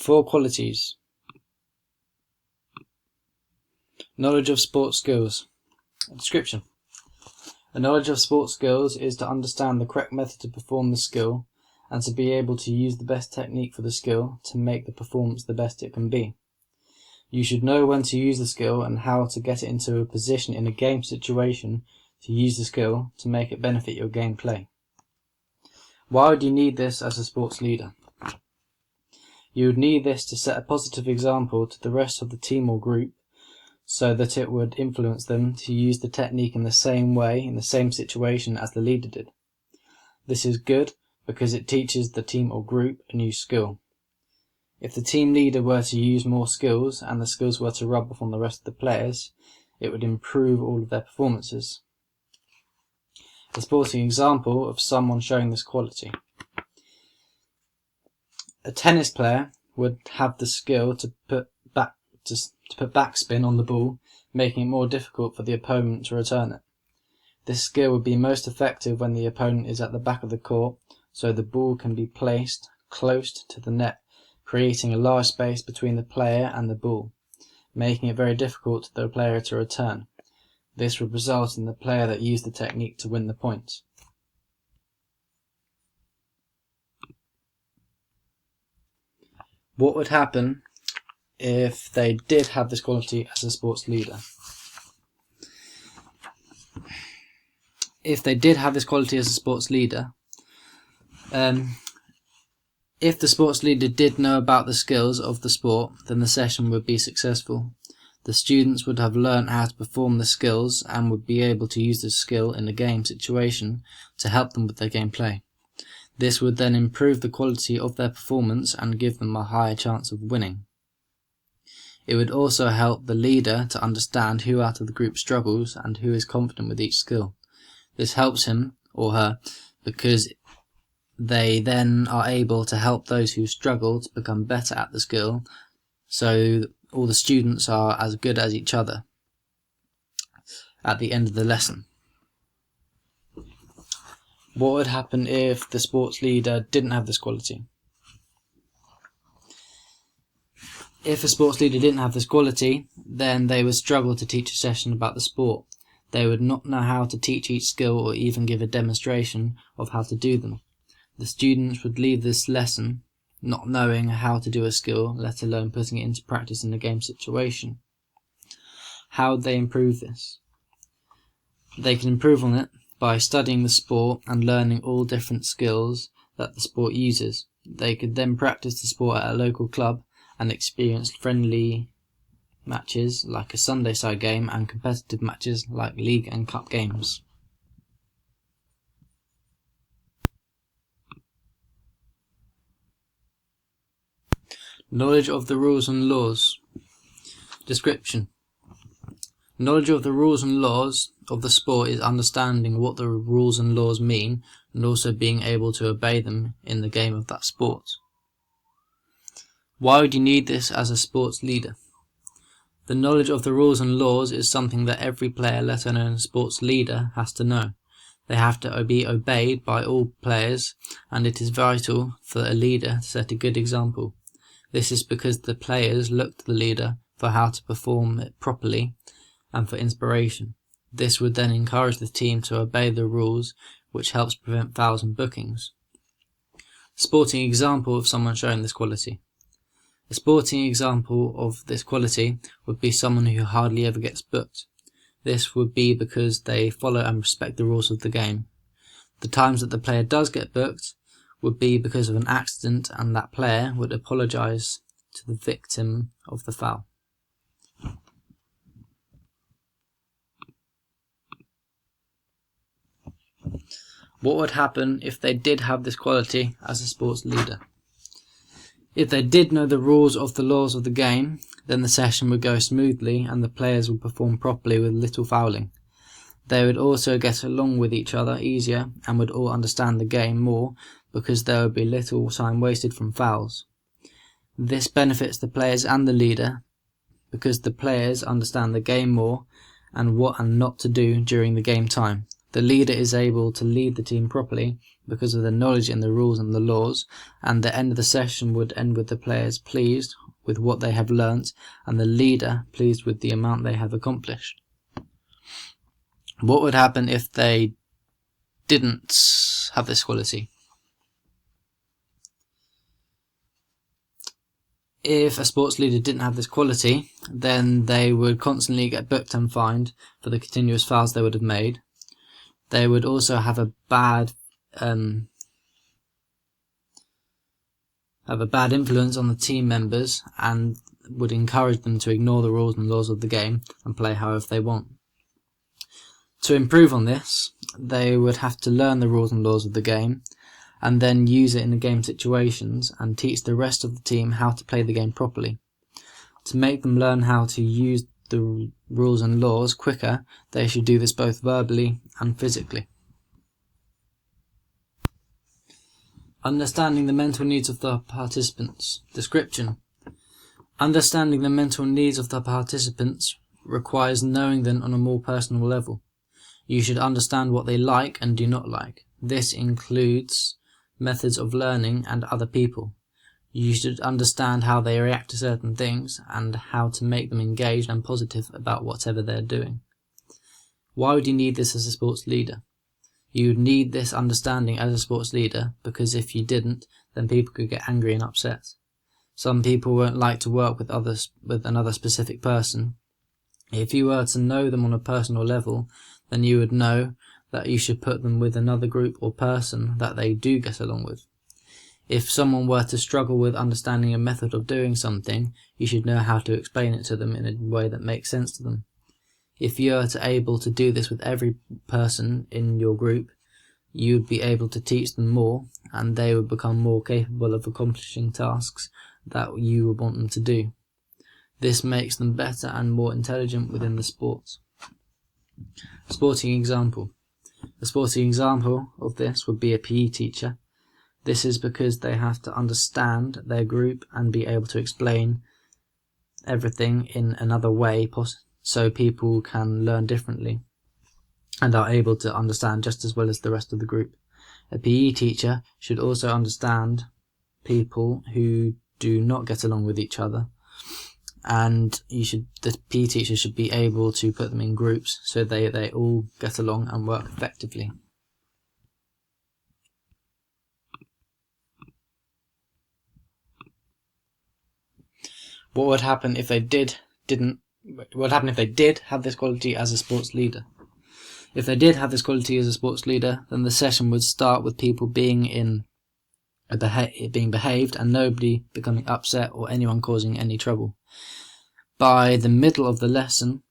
4 qualities. Knowledge of sports skills. Description. A knowledge of sports skills is to understand the correct method to perform the skill and to be able to use the best technique for the skill to make the performance the best it can be. You should know when to use the skill and how to get it into a position in a game situation to use the skill to make it benefit your gameplay. Why would you need this as a sports leader? You would need this to set a positive example to the rest of the team or group so that it would influence them to use the technique in the same way, in the same situation as the leader did. This is good because it teaches the team or group a new skill. If the team leader were to use more skills and the skills were to rub off on the rest of the players, it would improve all of their performances. A sporting example of someone showing this quality. A tennis player would have the skill to put backspin on the ball, making it more difficult for the opponent to return it. This skill would be most effective when the opponent is at the back of the court, so the ball can be placed close to the net, creating a large space between the player and the ball, making it very difficult for the player to return. This would result in the player that used the technique to win the point. What would happen if they did have this quality as a sports leader? If they did have this quality as a sports leader, if the sports leader did know about the skills of the sport, then the session would be successful. The students would have learnt how to perform the skills and would be able to use the skill in a game situation to help them with their gameplay. This would then improve the quality of their performance and give them a higher chance of winning. It would also help the leader to understand who out of the group struggles and who is confident with each skill. This helps him or her because they then are able to help those who struggle to become better at the skill, so all the students are as good as each other at the end of the lesson. What would happen if the sports leader didn't have this quality? If a sports leader didn't have this quality, then they would struggle to teach a session about the sport. They would not know how to teach each skill or even give a demonstration of how to do them. The students would leave this lesson not knowing how to do a skill, let alone putting it into practice in a game situation. How would they improve this? They can improve on it by studying the sport and learning all different skills that the sport uses. They could then practice the sport at a local club and experience friendly matches like a Sunday side game and competitive matches like league and cup games. Knowledge of the rules and laws. Description. Knowledge of the rules and laws of the sport is understanding what the rules and laws mean and also being able to obey them in the game of that sport. Why would you need this as a sports leader? The knowledge of the rules and laws is something that every player, let alone a sports leader, has to know. They have to be obeyed by all players, and it is vital for a leader to set a good example. This is because the players look to the leader for how to perform it properly and for inspiration. This would then encourage the team to obey the rules, which helps prevent fouls and bookings. Sporting example of someone showing this quality. A sporting example of this quality would be someone who hardly ever gets booked. This would be because they follow and respect the rules of the game. The times that the player does get booked would be because of an accident, and that player would apologise to the victim of the foul. What would happen if they did have this quality as a sports leader? If they did know the rules of the laws of the game, then the session would go smoothly and the players would perform properly with little fouling. They would also get along with each other easier and would all understand the game more because there would be little time wasted from fouls. This benefits the players and the leader because the players understand the game more and what and not to do during the game time. The leader is able to lead the team properly because of their knowledge in the rules and the laws, and the end of the session would end with the players pleased with what they have learnt and the leader pleased with the amount they have accomplished. What would happen if they didn't have this quality? If a sports leader didn't have this quality, then they would constantly get booked and fined for the continuous fouls they would have made. They would also have a bad influence on the team members and would encourage them to ignore the rules and laws of the game and play however they want. To improve on this, they would have to learn the rules and laws of the game and then use it in the game situations and teach the rest of the team how to play the game properly. To make them learn how to use the rules and laws quicker, they should do this both verbally and physically. Understanding the mental needs of the participants. Description. Understanding the mental needs of the participants requires knowing them on a more personal level. You should understand what they like and do not like. This includes methods of learning and other people. You should understand how they react to certain things and how to make them engaged and positive about whatever they're doing. Why would you need this as a sports leader? You would need this understanding as a sports leader because if you didn't, then people could get angry and upset. Some people won't like to work with another specific person. If you were to know them on a personal level, then you would know that you should put them with another group or person that they do get along with. If someone were to struggle with understanding a method of doing something, you should know how to explain it to them in a way that makes sense to them. If you are able to do this with every person in your group, you would be able to teach them more, and they would become more capable of accomplishing tasks that you would want them to do. This makes them better and more intelligent within the sport. Sporting example. A sporting example of this would be a PE teacher. This is because they have to understand their group and be able to explain everything in another way so people can learn differently and are able to understand just as well as the rest of the group. A PE teacher should also understand people who do not get along with each other, and the PE teacher should be able to put them in groups so they all get along and work effectively. What would happen if they did have this quality as a sports leader? If they did have this quality as a sports leader, then the session would start with people being behaved and nobody becoming upset or anyone causing any trouble. By the middle of the lesson,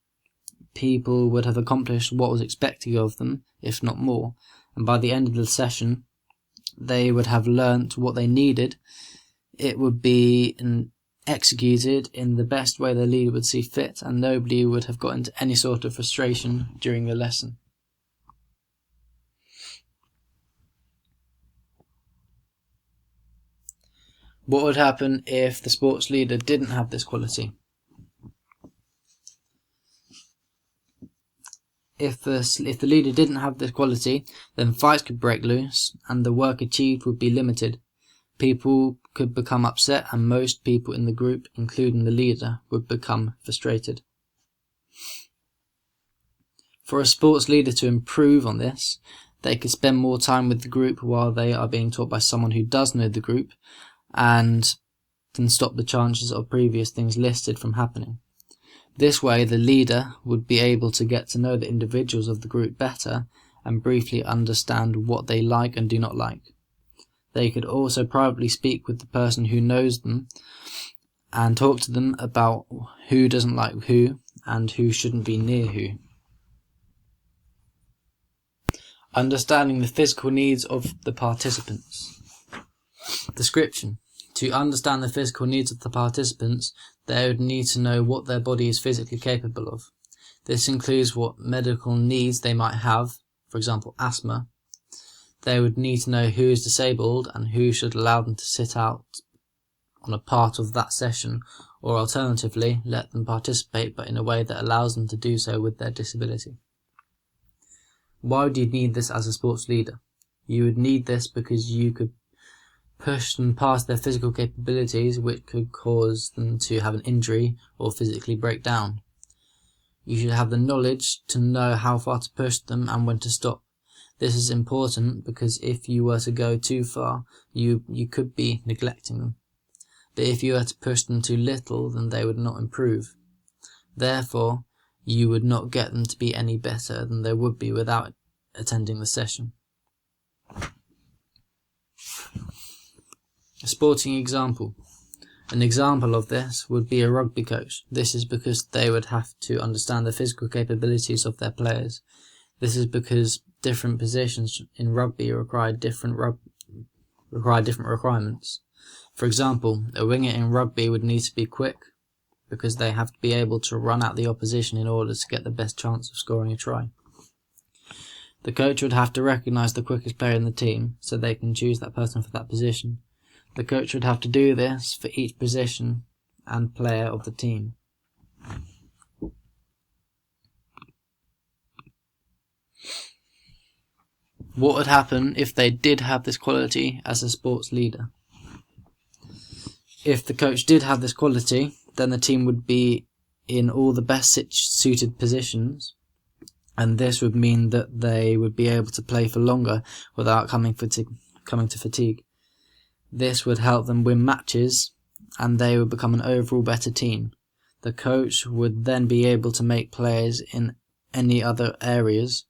people would have accomplished what was expected of them, if not more, and by the end of the session, they would have learnt what they needed. It would be executed in the best way the leader would see fit, and nobody would have got into any sort of frustration during the lesson. What would happen if the sports leader didn't have this quality? If the leader didn't have this quality, then fights could break loose and the work achieved would be limited. People could become upset and most people in the group, including the leader, would become frustrated. For a sports leader to improve on this, they could spend more time with the group while they are being taught by someone who does know the group and can stop the chances of previous things listed from happening. This way, the leader would be able to get to know the individuals of the group better and briefly understand what they like and do not like. They could also privately speak with the person who knows them and talk to them about who doesn't like who and who shouldn't be near who. Understanding the physical needs of the participants. Description. To understand the physical needs of the participants, they would need to know what their body is physically capable of. This includes what medical needs they might have, for example asthma. They would need to know who is disabled and who should allow them to sit out on a part of that session, or alternatively let them participate but in a way that allows them to do so with their disability. Why would you need this as a sports leader? You would need this because you could push them past their physical capabilities, which could cause them to have an injury or physically break down. You should have the knowledge to know how far to push them and when to stop. This is important because if you were to go too far, you could be neglecting them. But if you were to push them too little, then they would not improve. Therefore, you would not get them to be any better than they would be without attending the session. A sporting example. An example of this would be a rugby coach. This is because they would have to understand the physical capabilities of their players. This is because different positions in rugby require different requirements. For example, a winger in rugby would need to be quick because they have to be able to run at the opposition in order to get the best chance of scoring a try. The coach would have to recognise the quickest player in the team so they can choose that person for that position. The coach would have to do this for each position and player of the team. What would happen if they did have this quality as a sports leader? If the coach did have this quality, then the team would be in all the best suited positions, and this would mean that they would be able to play for longer without coming to fatigue. This would help them win matches, and they would become an overall better team. The coach would then be able to make players in any other areas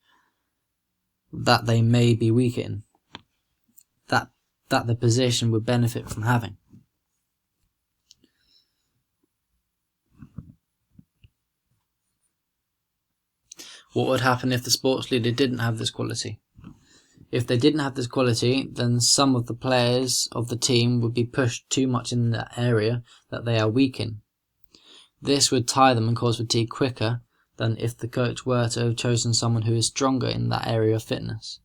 that they may be weak in, that the position would benefit from having. What would happen if the sports leader didn't have this quality? If they didn't have this quality, then some of the players of the team would be pushed too much in that area that they are weak in. This would tire them and cause fatigue quicker than if the coach were to have chosen someone who is stronger in that area of fitness.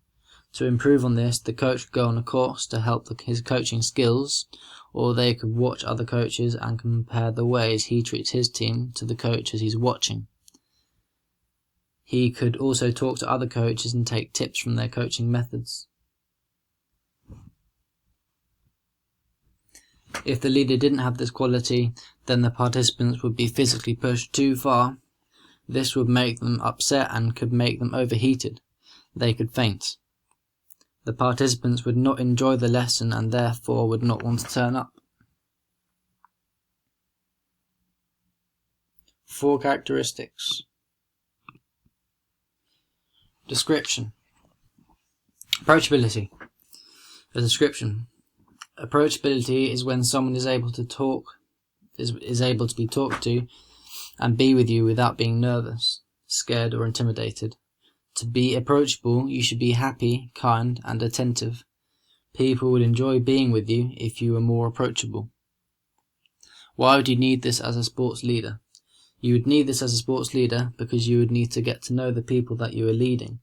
To improve on this, the coach could go on a course to help his coaching skills, or they could watch other coaches and compare the ways he treats his team to the coaches he's watching. He could also talk to other coaches and take tips from their coaching methods. If the leader didn't have this quality, then the participants would be physically pushed too far. This would make them upset and could make them overheated. They could faint. The participants would not enjoy the lesson and therefore would not want to turn up. 4 characteristics. Description. Approachability. A description. Approachability is when someone is able to be talked to and be with you without being nervous, scared or intimidated. To be approachable, you should be happy, kind and attentive. People would enjoy being with you if you were more approachable. Why would you need this as a sports leader? You would need this as a sports leader because you would need to get to know the people that you are leading.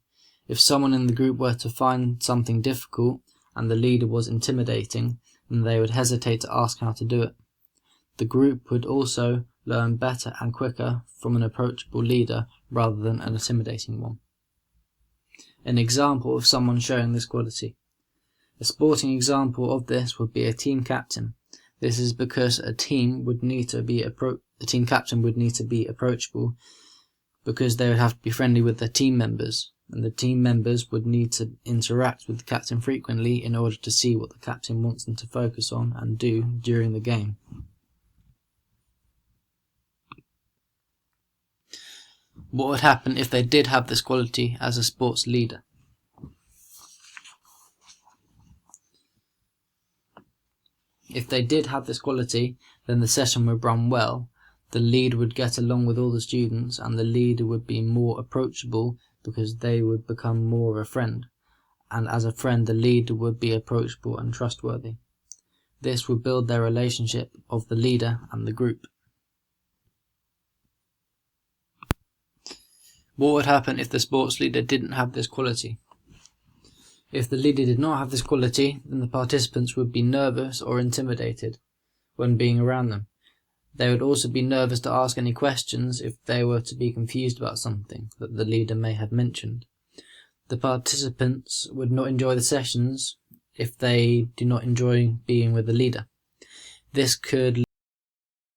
If someone in the group were to find something difficult and the leader was intimidating, then they would hesitate to ask how to do it. The group would also learn better and quicker from an approachable leader rather than an intimidating one. An example of someone showing this quality. A sporting example of this would be a team captain. This is because a team captain would need to be approachable because they would have to be friendly with their team members, and the team members would need to interact with the captain frequently in order to see what the captain wants them to focus on and do during the game. What would happen if they did have this quality as a sports leader? If they did have this quality, then the session would run well, the leader would get along with all the students, and the leader would be more approachable because they would become more of a friend, and as a friend the leader would be approachable and trustworthy. This would build their relationship of the leader and the group. What would happen if the sports leader didn't have this quality? If the leader did not have this quality, then the participants would be nervous or intimidated when being around them. They would also be nervous to ask any questions if they were to be confused about something that the leader may have mentioned. The participants would not enjoy the sessions if they do not enjoy being with the leader. This could